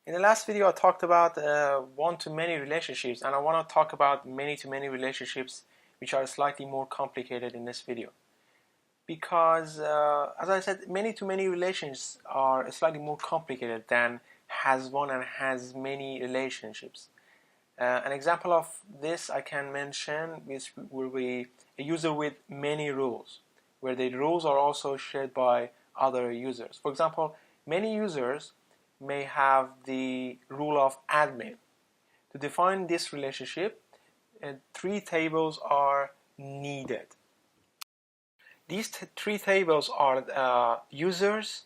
In the last video I talked about one-to-many relationships, and I want to talk about many-to-many relationships which are slightly more complicated in this video. Because as I said, many-to-many relations are slightly more complicated than has one and has many relationships. An example of this I can mention which will be a user with many rules, where the rules are also shared by other users. For example, many users may have the rule of admin. To define this relationship, three tables are needed. These three tables are users,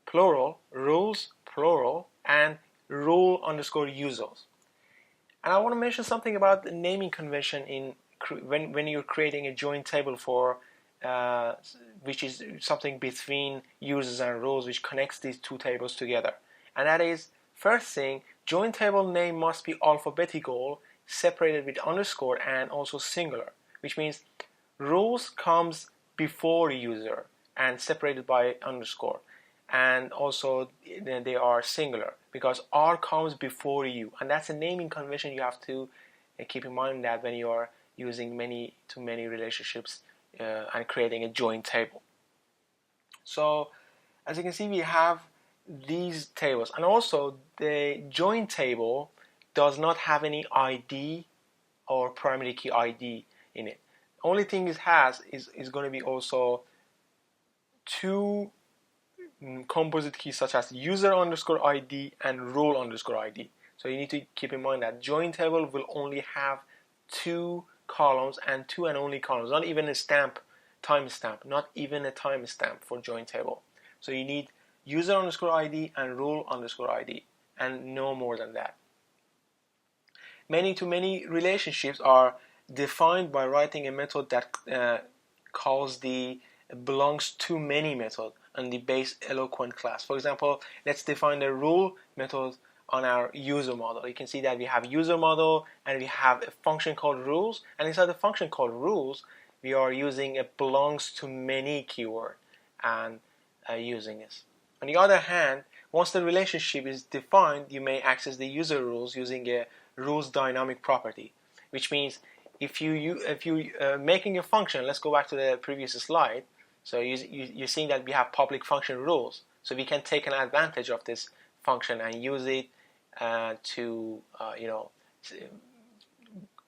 plural, rules, plural, and rule_users. And I want to mention something about the naming convention when you're creating a joint table for which is something between users and rules, which connects these two tables together. And that is, first thing, joint table name must be alphabetical, separated with underscore, and also singular, which means rules comes before user and separated by underscore, and also they are singular because R comes before you, and that's a naming convention you have to keep in mind that when you are using many-to-many relationships and creating a joint table. So as you can see, we have these tables, and also the joint table does not have any ID or primary key ID in it. Only thing it has is going to be also two composite keys such as user_ID and role_ID. So you need to keep in mind that joint table will only have two columns and two and only columns, not even a timestamp, not even a timestamp for joint table. So you need user_ID and role_ID, and no more than that. Many-to-many relationships are defined by writing a method that calls the belongs-to-many method on the base eloquent class. For example, let's define the rule method on our user model. You can see that we have user model and we have a function called rules, and inside the function called rules we are using a belongs-to-many keyword and using this. On the other hand, once the relationship is defined, you may access the user rules using a rules dynamic property, which means if you making a function, let's go back to the previous slide. So you're seeing that we have public function rules, so we can take an advantage of this function and use it to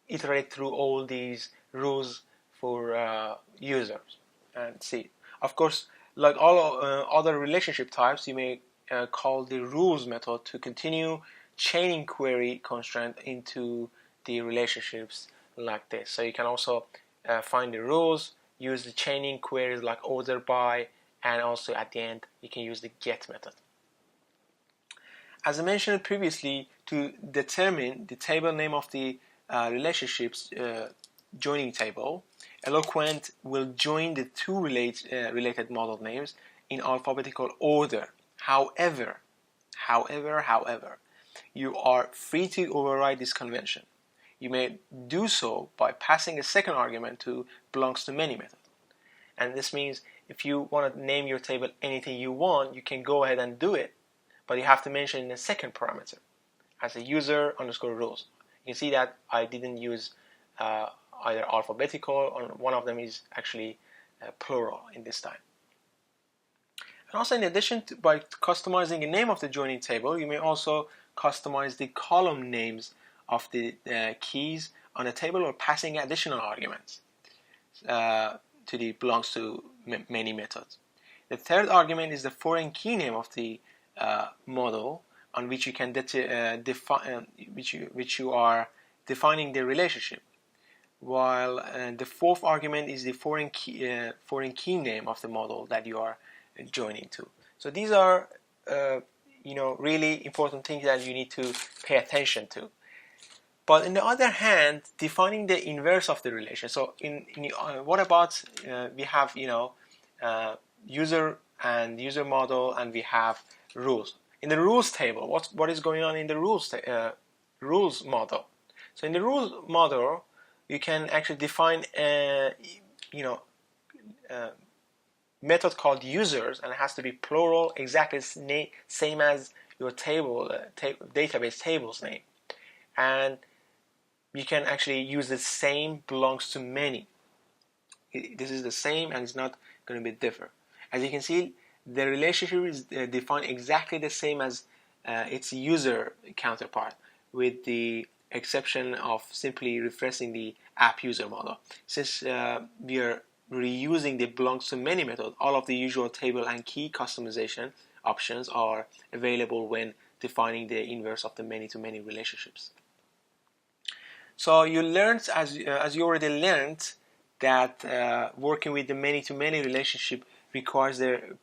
iterate through all these rules for users and see. Of course, like all other relationship types, you may call the rules method to continue chaining query constraint into the relationships like this. So you can also find the rules, use the chaining queries like order by, and also at the end you can use the get method. As I mentioned previously, to determine the table name of the relationships joining table, Eloquent will join the two related model names in alphabetical order. However, you are free to override this convention. You may do so by passing a second argument to belongs-to-many method. And this means if you want to name your table anything you want, you can go ahead and do it, but you have to mention a second parameter as a user_rules. You can see that I didn't use either alphabetical, or one of them is actually plural in this time. And also, in addition to, by customizing the name of the joining table, you may also customize the column names of the keys on a table or passing additional arguments to the belongs-to-many methods. The third argument is the foreign key name of the model on which you can which you are defining the relationship, while the fourth argument is the foreign key name of the model that you are joining to. So these are really important things that you need to pay attention to. But on the other hand, defining the inverse of the relation. So what about we have user and user model, and we have rules. In the rules table, what is going on in the rules model? So in the rules model, you can actually define method called users, and it has to be plural, exactly same as your database table's name, and you can actually use the same belongs to many. This is the same and it's not going to be different. As you can see, the relationship is defined exactly the same as its user counterpart, with the exception of simply refreshing the app user model. Since we are reusing the belongs to many method, all of the usual table and key customization options are available when defining the inverse of the many-to-many relationships. So you learned, as you already learned, that working with the many-to-many relationship requires the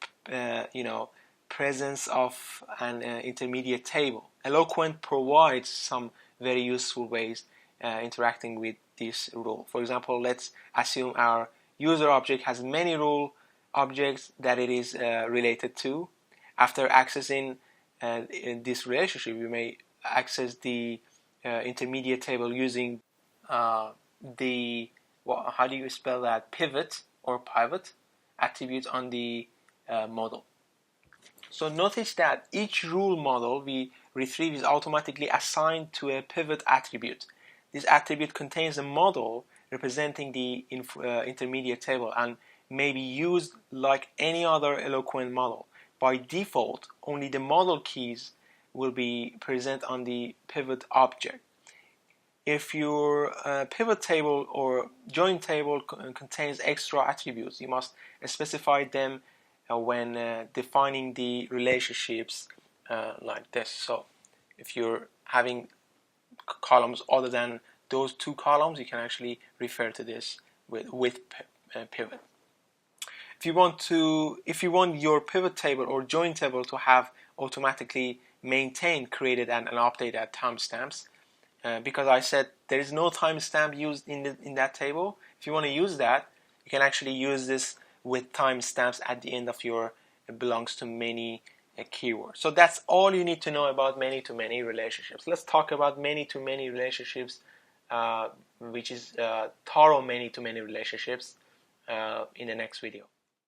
presence of an intermediate table. Eloquent provides some very useful ways interacting with this rule. For example, let's assume our user object has many rule objects that it is related to. After accessing in this relationship, you may access the intermediate table using the how do you spell that, pivot or pivot attribute on the model. So notice that each rule model we retrieve is automatically assigned to a pivot attribute. This attribute contains a model representing the intermediate table and may be used like any other eloquent model. By default, only the model keys will be present on the pivot object. If your pivot table or join table contains extra attributes, you must specify them when defining the relationships like this. So if you're having columns other than those two columns, you can actually refer to this with pivot. If you want your pivot table or join table to have automatically maintained, created, and updated at timestamps, because I said there is no timestamp used in that table. If you want to use that, you can actually use this with timestamps at the end of your belongs to many keyword. So that's all you need to know about many-to-many relationships. Let's talk about many-to-many relationships, which is thorough many-to-many relationships in the next video.